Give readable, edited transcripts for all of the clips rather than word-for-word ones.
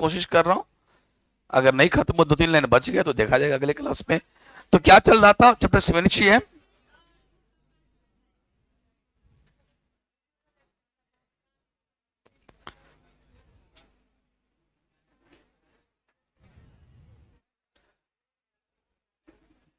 कोशिश कर रहा हूँ। अगर नहीं खत्म हो, 2-3 लाइन बच गए तो देखा जाएगा अगले क्लास में। तो क्या चल रहा था, चैप्टर 7 है।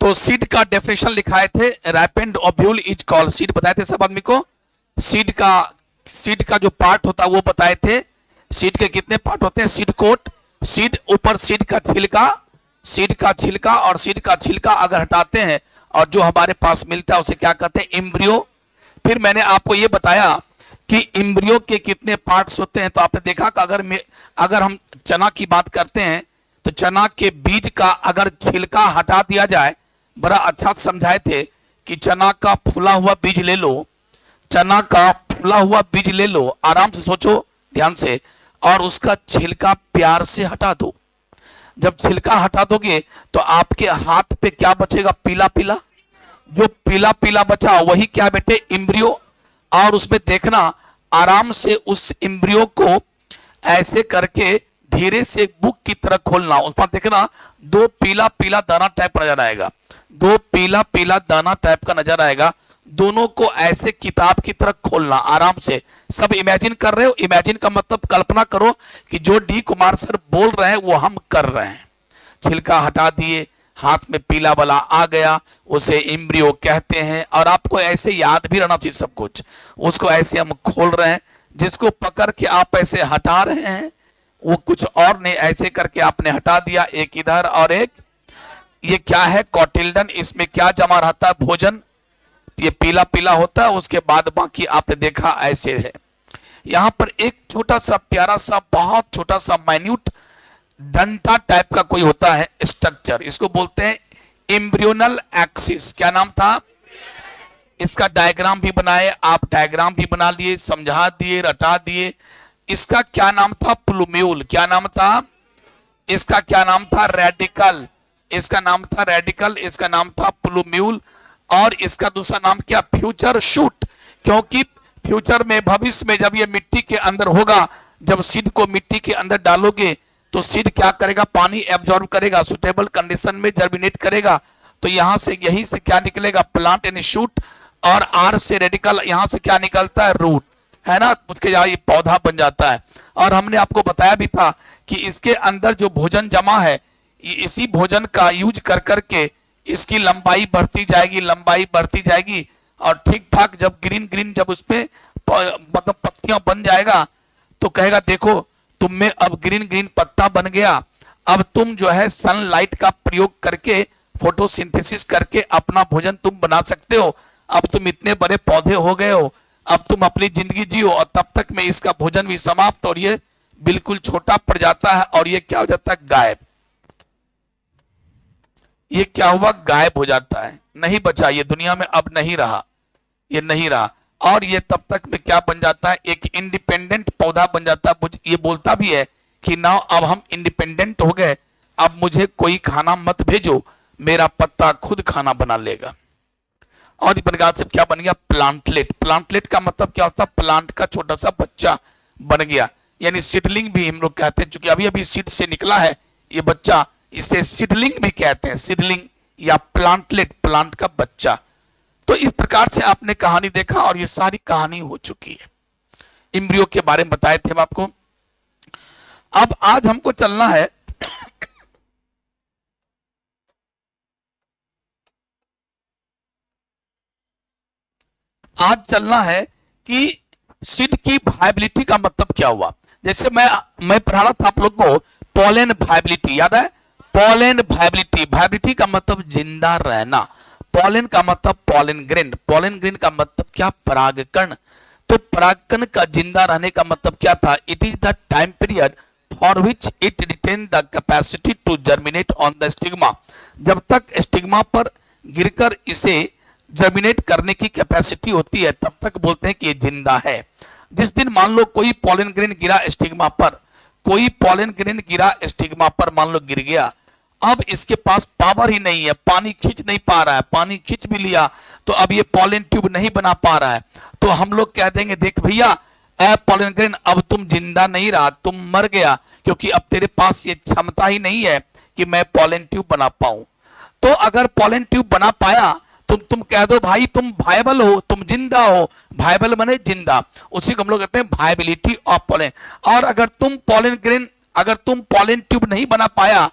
तो सीड का डेफिनेशन लिखाए थे, रैपेंड ओव्यूल इज कॉल्ड सीड, बताए थे सब आदमी को। सीड का सीड का जो पार्ट होता है वो बताए थे। सीड के कितने पार्ट होते हैं, सीड कोट, सीड ऊपर, सीड का छिलका, सीड का छिलका, और सीड का छिलका अगर हटाते हैं और जो हमारे पास मिलता है उसे क्या कहते हैं, एम्ब्रियो। फिर मैंने आपको ये बताया कि एम्ब्रियो के कितने पार्ट्स होते हैं। तो आपने देखा कि अगर हम चना की बात करते हैं तो चना के बीज का अगर छिलका हटा दिया जाए, बड़ा अच्छा समझाए थे कि चना का फूला हुआ बीज ले लो, चना का फूला हुआ बीज ले लो, आराम से सोचो ध्यान से, और उसका छिलका प्यार से हटा दो। जब छिलका हटा दोगे तो आपके हाथ पे क्या बचेगा, पीला पीला, जो पीला पीला बचा वही क्या बेटे, एम्ब्रियो। और उसमें देखना, आराम से उस एम्ब्रियो को ऐसे करके धीरे से बुक की तरह खोलना, उस पर देखना दो पीला पीला दाना टाइप नजर आएगा, दो पीला पीला दाना टाइप का नजर आएगा। दोनों को ऐसे किताब की तरह खोलना आराम से। सब इमेजिन कर रहे हो, इमेजिन का मतलब कल्पना करो कि जो डी कुमार सर बोल रहे हैं वो हम कर रहे हैं। छिलका हटा दिए, हाथ में पीला वाला आ गया, उसे एम्ब्रियो कहते हैं। और आपको ऐसे याद भी रहना चाहिए सब कुछ। उसको ऐसे हम खोल रहे हैं, जिसको पकड़ के आप ऐसे हटा रहे हैं वो कुछ और नहीं, ऐसे करके आपने हटा दिया, एक इधर और एक, ये क्या है, कॉटिल्डन। इसमें क्या जमा रहता है, भोजन, ये पीला पीला होता है। उसके बाद बाकी आपने देखा ऐसे है। यहां पर एक छोटा सा प्यारा सा, बहुत छोटा सा माइन्यूट डंटा टाइप का कोई होता है स्ट्रक्चर, इसको बोलते हैं एम्ब्रियोनल एक्सिस। क्या नाम था इसका, डायग्राम भी बनाए आप, डायग्राम भी बना लिए, समझा दिए, रटा दिए। इसका क्या नाम था, प्लूम्यूल। क्या नाम था इसका, क्या नाम था, रेडिकल। इसका नाम था रेडिकल, इसका नाम था प्लूम्यूल। और इसका दूसरा नाम क्या, फ्यूचर शूट। क्योंकि फ्यूचर में, भविष्य में जब ये मिट्टी के अंदर होगा, जब सीड को मिट्टी के अंदर डालोगे तो सीड क्या करेगा, पानी एब्जॉर्ब करेगा, सुटेबल कंडीशन में जर्मिनेट करेगा। तो यहां से, यहीं से क्या निकलेगा, प्लांट एंड शूट। और आर से रेडिकल, यहां से क्या निकलता है, रूट, है ना। उसके ये पौधा बन जाता है। और हमने आपको बताया भी था कि इसके अंदर जो भोजन जमा है, इसी भोजन का यूज कर करके इसकी लंबाई बढ़ती जाएगी, लंबाई बढ़ती जाएगी। और ठीक ठाक जब ग्रीन ग्रीन, जब उसपे मतलब पत्तियां बन जाएगा तो कहेगा देखो तुम में अब ग्रीन ग्रीन पत्ता बन गया। अब तुम जो है सनलाइट का प्रयोग करके, फोटोसिंथेसिस करके अपना भोजन तुम बना सकते हो। अब तुम इतने बड़े पौधे हो गए हो, अब तुम अपनी जिंदगी जियो। और तब तक में इसका भोजन भी समाप्त, और ये बिल्कुल छोटा पड़ जाता है। और ये क्या हो जाता है, गायब। ये क्या हुआ, गायब हो जाता है, नहीं बचा, ये दुनिया में अब नहीं रहा, ये नहीं रहा। और ये तब तक में क्या बन जाता है, एक इंडिपेंडेंट पौधा बन जाता है। ये बोलता भी है कि नाउ अब हम इंडिपेंडेंट हो गए, अब मुझे कोई खाना मत भेजो, मेरा पत्ता खुद खाना बना लेगा। और इस प्रकार से क्या बन गया, प्लांटलेट। प्लांटलेट का मतलब क्या होता है, प्लांट का छोटा सा बच्चा बन गया। यानी सीडलिंग भी हम लोग कहते हैं, क्योंकि अभी अभी सीड से निकला है ये बच्चा, इसे सीडलिंग भी कहते हैं, सीडलिंग या प्लांटलेट, प्लांट का बच्चा। तो इस प्रकार से आपने कहानी देखा, और ये सारी कहानी हो चुकी है। एम्ब्रियो के बारे में बताए थे हम आपको। अब आज हमको चलना है कि सीड की वायबिलिटी का मतलब क्या हुआ। जैसे मैं पढ़ा रहा था आप लोग को पोलन वायबिलिटी, याद है, पोलन वायबिलिटी। वायबिलिटी का मतलब जिंदा रहना, पोलन का मतलब पोलन ग्रेन, पोलन ग्रेन का मतलब क्या, परागकण। तो परागकण का जिंदा रहने का मतलब क्या था, it is the time period for which it retain the capacity to germinate on the stigma. जब तक स्टिग्मा पर गिरकर इसे जर्मिनेट करने की कैपेसिटी होती है, तब तक बोलते हैं कि ये जिंदा है। जिस दिन मान लो कोई पोलन ग्रेन गिरा स्टिग्मा पर, कोई पोलन ग्रेन गिरा स्टिग्मा पर, मान लो गिर गया, अब इसके पास पावर ही नहीं है, पानी खींच नहीं पा रहा है, पानी खींच भी लिया तो अब ये पोलन ट्यूब नहीं बना पा रहा है। तो हम लोग कह देंगे देख भैया, ए पॉलन ग्रेन, अब तुम जिंदा नहीं रहा, तुम मर गया, क्योंकि अब तेरे पास ये क्षमता ही नहीं है कि मैं पॉलन ट्यूब बना पाऊं। तो अगर पॉलन ट्यूब बना पाया तो तुम कह दो भाई तुम वायबल हो, तुम जिंदा हो। वायबल माने जिंदा, उसी को हम लोग कहते हैं वायबिलिटी ऑफ पॉलन। और अगर तुम पॉलन ग्रेन, अगर तुम पॉलन ट्यूब नहीं बना पाया,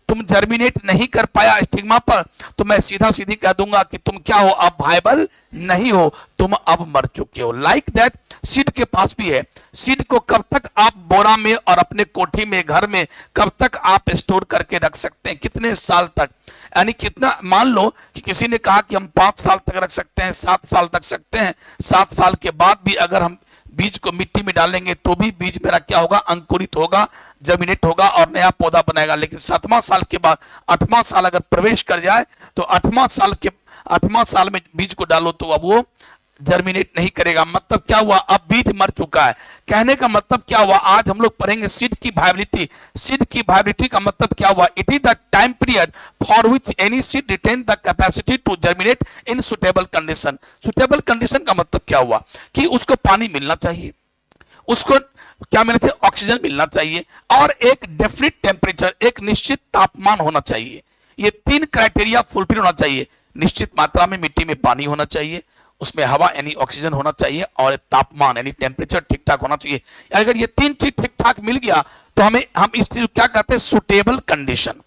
तुम जर्मिनेट नहीं कर पाया स्टिग्मा पर, तो मैं सीधा सीधी कह दूंगा कि तुम क्या हो, अब वायबल नहीं हो, तुम अब मर चुके हो। लाइक दैट सीड के पास भी है। सीड को कब तक आप बोरा में और अपने कोठी में, घर में कब तक आप स्टोर करके रख सकते हैं, कितने साल तक, यानी कितना, मान लो कि किसी ने कहा कि हम 5 साल तक रख सकते हैं, 7 साल तक सकते हैं। 7 साल के बाद भी अगर हम बीज को मिट्टी में डालेंगे तो भी बीज मेरा क्या होगा, अंकुरित होगा, जर्मिनेट होगा और नया पौधा बनाएगा। लेकिन 7वां साल के बाद 8वां साल अगर प्रवेश कर जाए तो 8वां साल में बीज को डालो तो अब वो जर्मिनेट नहीं करेगा। मतलब क्या हुआ, अब बीज मर चुका है। कहने का मतलब क्या हुआ, आज हम लोग पढ़ेंगे सीड की वायबिलिटी। सीड की वायबिलिटी का मतलब क्या हुआ, it is the time period for which any seed retain the capacity to germinate in suitable condition. Suitable condition का मतलब क्या हुआ कि उसको पानी मिलना चाहिए, उसको क्या मिलना चाहिए, ऑक्सीजन मिलना चाहिए, और एक डेफिनिट टेम्परेचर, एक निश्चित तापमान होना चाहिए। ये 3 क्राइटेरिया फुलफिल होना चाहिए। निश्चित मात्रा में मिट्टी में पानी होना चाहिए, उसमें हवा यानी ऑक्सीजन होना चाहिए, और तापमान यानी टेम्परेचर ठीक ठाक होना चाहिए। अगर ये 3 चीज ठीक ठाक मिल गया तो हम इस चीज क्या कहते हैं, सुटेबल कंडीशन।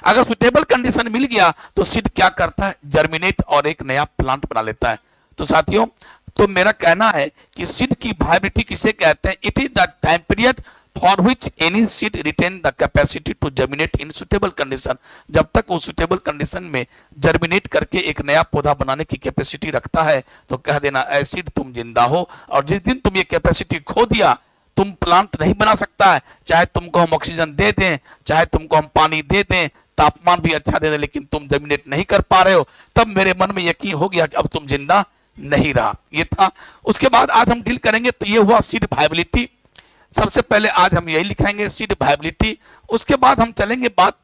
अगर सुटेबल कंडीशन मिल गया तो सीड क्या करता है, जर्मिनेट और एक नया प्लांट बना लेता है। तो साथियों, तो मेरा कहना है कि सीड की वायबिलिटी किसे कहते हैं, it is the time period for which any seed retain the capacity to germinate in suitable condition. जब तक वो सुटेबल कंडीशन में जर्मिनेट करके एक नया पौधा बनाने की कैपेसिटी रखता है तो कह देना ऐ सीड तुम जिंदा हो। और जिस दिन तुम ये कैपेसिटी खो दिया, तुम प्लांट नहीं बना सकता है, चाहे तुमको हम ऑक्सीजन दे दें, चाहे तुमको हम पानी दे दें, तापमान भी अच्छा दे दें, लेकिन तुम जर्मिनेट नहीं कर पा रहे हो, तब मेरे मन में यकीन हो गया कि अब तुम जिंदा नहीं रहा। ये था। उसके बाद आज हम डील करेंगे, तो ये हुआ सीड वायबिलिटी। सबसे पहले आज हम यही लिखाएंगे, सीड वायबिलिटी। उसके बाद हम चलेंगे बात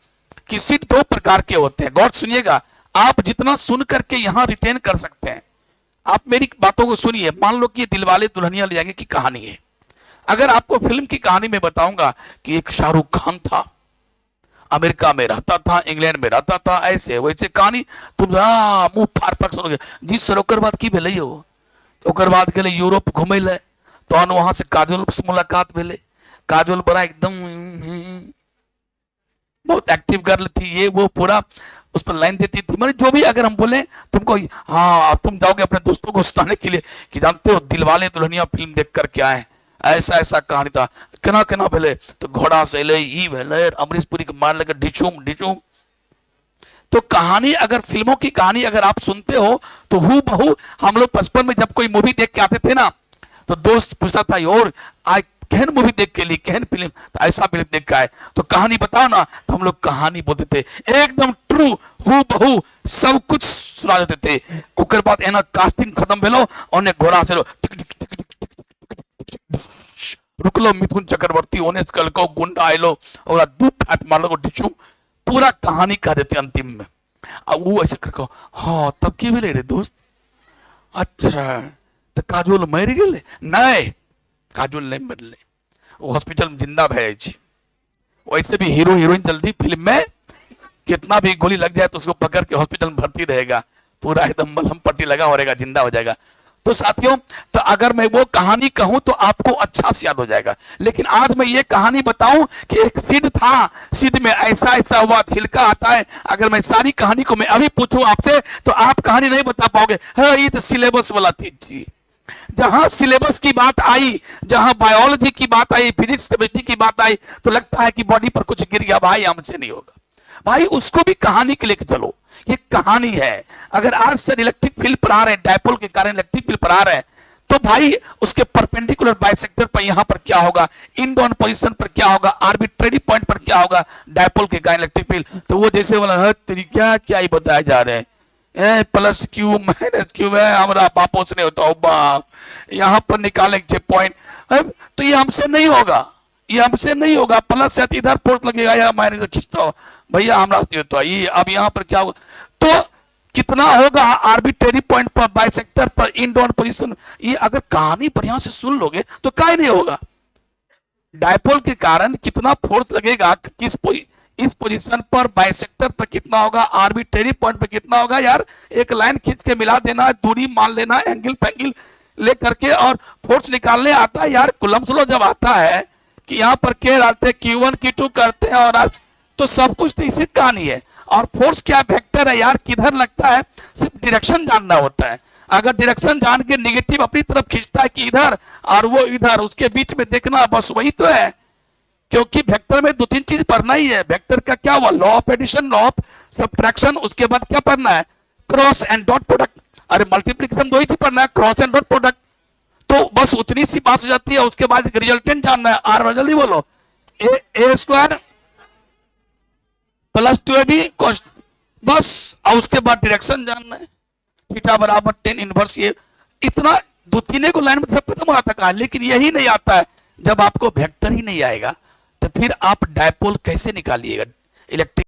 कि सीड 2 प्रकार के होते हैं। गौर सुनिएगा, आप जितना सुन करके यहां रिटेन कर सकते हैं, आप मेरी बातों को सुनिए। मान लो कि ये दिलवाले दुल्हनिया ले जाएंगे की कहानी है। अगर आपको फिल्म की कहानी में बताऊंगा कि एक शाहरुख खान था, अमेरिका में रहता था, इंग्लैंड में रहता था, ऐसे वैसे कहानी, तुम मुंह फाड़ फाड़ सुनोगे। जी सर, ओकर बाद की भेलै हो, ओकर बाद गेलै यूरोप घूमै ले, तो वहां से काजोल से मुलाकात भेलै। काजोल बड़ा एकदम बहुत एक्टिव गर्ल थी, ये वो पूरा उस पर लाइन देती थी। मतलब जो भी अगर हम बोले तुमको, हाँ तुम जाओगे अपने दोस्तों को सुनाने के लिए कि जानते हो दिलवाले दुल्हनिया फिल्म देख कर के आए, ऐसा ऐसा कहानी था, केना केना भेले, तो घोड़ा से ले, ई भेले, अमरीश पुरी के मार लगे ढिचुम ढिचुम। तो कहानी, अगर फिल्मों की कहानी अगर आप सुनते हो तो हूँ बहू हम लोग बचपन में जब कोई मूवी देख के आते थे ना, तो दोस्त पूछता था और आज कहन मूवी देख के लिए, कहन फिल्म, तो ऐसा फिल्म देख के आए, तो कहानी बताओ ना, तो हम लोग कहानी बोलते थे, एकदम ट्रू हूँ बहू सब कुछ सुना देते थे। ओकर बाद एना कास्टिंग खत्म भेलो, ओने घोड़ा से रुकलो मिथुन चक्रवर्ती, ओने कलको गुंडा आइलो और 2 फाट मारलो डिचू, पूरा कहानी कह देते अंतिम में। अब वो ऐसे करको, हाँ तब की भेले रे दोस्त, अच्छा तो काजोल मर गेले, नहीं काजोल नहीं मरले, वो हॉस्पिटल में जिंदा भय छी। वैसे भी हीरो हीरोइन जल्दी फिल्म में कितना भी गोली लग जाए तो उसको पकड़ के हॉस्पिटल में भर्ती रहेगा, पूरा एकदम मलहम पट्टी लगा हो रहेगा, जिंदा हो जाएगा। तो साथियों, तो अगर मैं वो कहानी कहूं तो आपको अच्छा से याद हो जाएगा। लेकिन आज मैं ये कहानी बताऊं कि एक सीड था, सीड में ऐसा ऐसा हुआ, छिलका आता है। अगर मैं सारी कहानी को मैं अभी पूछूं आपसे तो आप कहानी नहीं बता पाओगे। हाँ, ये तो सिलेबस वाला चीज थी। जहां सिलेबस की बात आई, जहां बायोलॉजी की बात आई, फिजिक्स केमिस्ट्री की बात आई, तो लगता है कि बॉडी पर कुछ गिर गया, भाई हमसे नहीं होगा। भाई उसको भी कहानी के लेके चलो, ये कहानी है। अगर आज से इलेक्ट्रिक फील्ड पर आ रहे हैं, डायपोल के कारण इलेक्ट्रिक फील्ड पर आ रहे हैं, तो भाई उसके परपेंडिकुलर बाइसेक्टर पर यहां पर क्या होगा, इंडोन पोजीशन पर क्या होगा, आर्बिट्रेरी पॉइंट पर क्या होगा, डायपोल के कारण इलेक्ट्रिक फील्ड। तो वो जैसे वाला तरीका क्या ही बताए जा रहे हैं, प्लस क्यू माइनस क्यू है, हमारा बापों से नहीं होता हो बाप, यहां पर निकालेंगे पॉइंट, तो ये हमसे नहीं होगा, ये हमसे नहीं होगा। प्लस से इधर फोर्स लगेगा या माइनस खींचता हो, भैया हमारा ये अब यहाँ पर क्या होगा। तो कितना होगा आर्बिट्रेरी पॉइंट पर बाइसेक्टर पर इन डाउन पोजीशन। ये अगर कहानी बढ़िया से सुन लोगे तो काय नहीं होगा। डायपोल के कारण कितना फोर्स लगेगा इस पोजीशन पर बाइसेक्टर पर कितना होगा, आर्बिट्रेरी पॉइंट पर कितना होगा। यार एक लाइन खींच के मिला देना, दूरी मान लेना, एंगल फैंगल ले करके और फोर्स निकालने आता है। यार कूलम्ब्स लॉ जब आता है कि यहाँ पर के डालते हैं, Q1 Q2 करते हैं और आज तो सब कुछ तो इसी कहानी है। और फोर्स क्या वेक्टर है यार, किधर लगता है, सिर्फ डायरेक्शन जानना होता है। अगर डायरेक्शन जान के निगेटिव अपनी तरफ खींचता है कि इधर और वो इधर, उसके बीच में देखना, बस वही तो है। क्योंकि वेक्टर में दो तीन चीज पढ़ना ही है। वेक्टर का क्या हुआ, law of addition, law of subtraction, उसके बाद क्या पढ़ना है, क्रॉस एंड डॉट प्रोडक्ट। अरे मल्टीप्लिकेशन दो ही चीज पढ़ना है, क्रॉस एंड डॉट प्रोडक्ट। तो बस उतनी सी बात हो जाती है। उसके बाद रिजल्टेंट जानना है, आर जल्दी बोलो, ए स्क्वायर प्लस 2ab बस। और उसके बाद डायरेक्शन जानना है, थीटा बराबर tan इनवर्स। ये इतना दो तीन को लाइन में सब खत्म हो जाता है। लेकिन यही नहीं आता है, जब आपको वेक्टर ही नहीं आएगा तो फिर आप डायपोल कैसे निकालिएगा इलेक्ट्रिक